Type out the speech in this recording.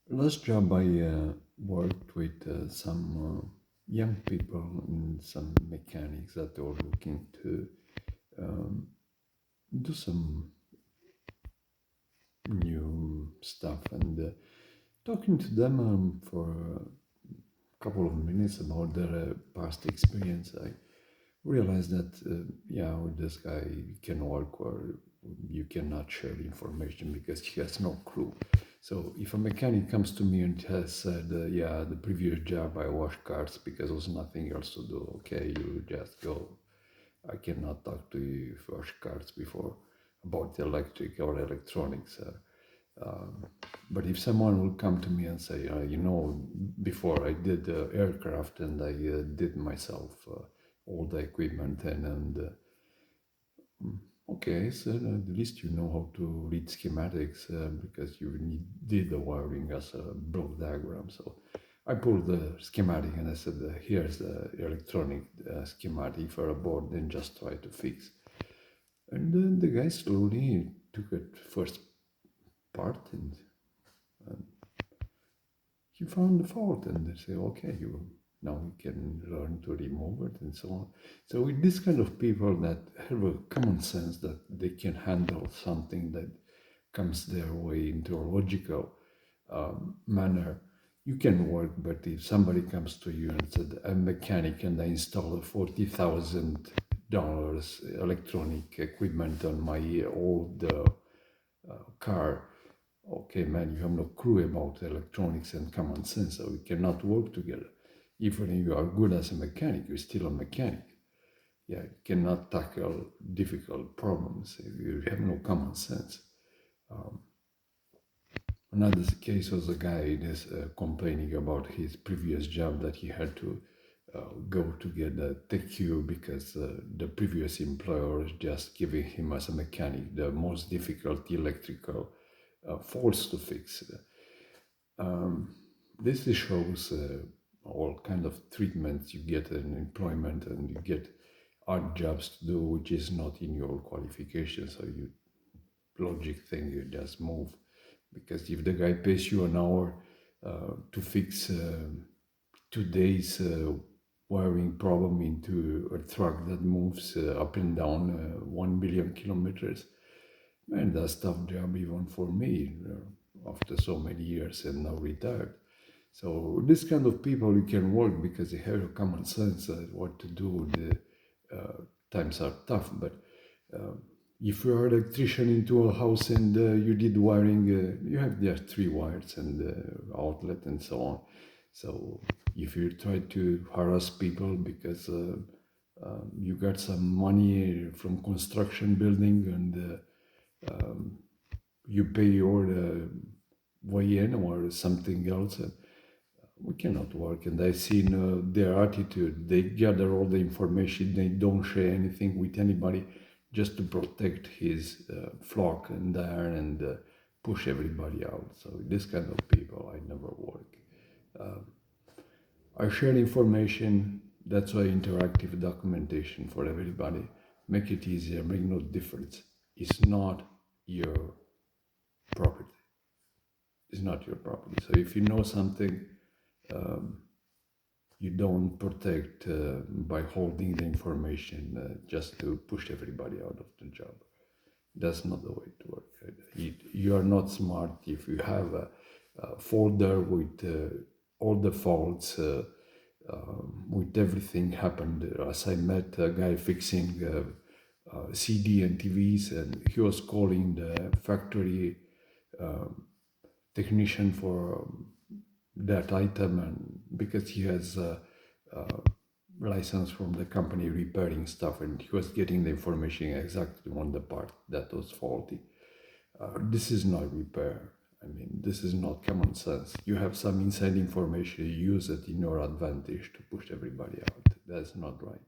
Last job I worked with some young people and some mechanics that were looking to um, do some new stuff and talking to them for a couple of minutes about their past experience. I realized that yeah, with this guy you can work or you cannot share the information because he has no clue. So if a mechanic comes to me and has said, yeah, the previous job I washed cars because there was nothing else to do, okay, you just go. I cannot talk to you if you wash cars before about electric or electronics. But if someone will come to me and say, before I did aircraft and I did myself all the equipment and okay, so at least you know how to read schematics because you did the wiring as a block diagram. So I pulled the schematic and I said, here's the electronic schematic for a board, then just try to fix. And then the guy slowly took it first part and he found the fault and they say, okay, you now you can learn to remove it and so on. So with this kind of people that have a common sense that they can handle something that comes their way into a logical manner, you can work. But if somebody comes to you and said, I'm a mechanic and I install a $40,000 electronic equipment on my old car, okay, man, you have no clue about electronics and common sense, so we cannot work together. Even if you are good as a mechanic, you're still a mechanic. Yeah, you cannot tackle difficult problems if you have no common sense. Another case was a guy is complaining about his previous job that he had to go to get a TQ because the previous employer was just giving him as a mechanic the most difficult electrical faults to fix. Um, this shows all kind of treatments you get in employment and you get odd jobs to do which is not in your qualifications. So you logic thing, you just move. Because if the guy pays you an hour to fix today's wiring problem into a truck that moves up and down 1 billion kilometers, man, that's tough job even for me after so many years and now retired. So this kind of people you can work because they have a common sense what to do. The times are tough, but uh, if you are an electrician into a house and you did wiring, you have there three wires and outlet and so on. So if you try to harass people because you got some money from construction building and you pay your way in or something else, we cannot work. And I've seen their attitude. They gather all the information. They don't share anything with anybody just to protect his flock and there and push everybody out. So this kind of people, I never work. I share information. That's why interactive documentation for everybody. Make it easier, make no difference. It's not your property. It's not your property. So if you know something, you don't protect by holding the information just to push everybody out of the job. That's not the way to work. You are not smart if you have a folder with all the faults, with everything happened. As I met a guy fixing CD and TVs, and he was calling the factory technician for that item, and because he has a license from the company repairing stuff, and he was getting the information exactly on the part that was faulty. This is not repair. I mean, this is not common sense. You have some inside information, you use it in your advantage to push everybody out. That's not right.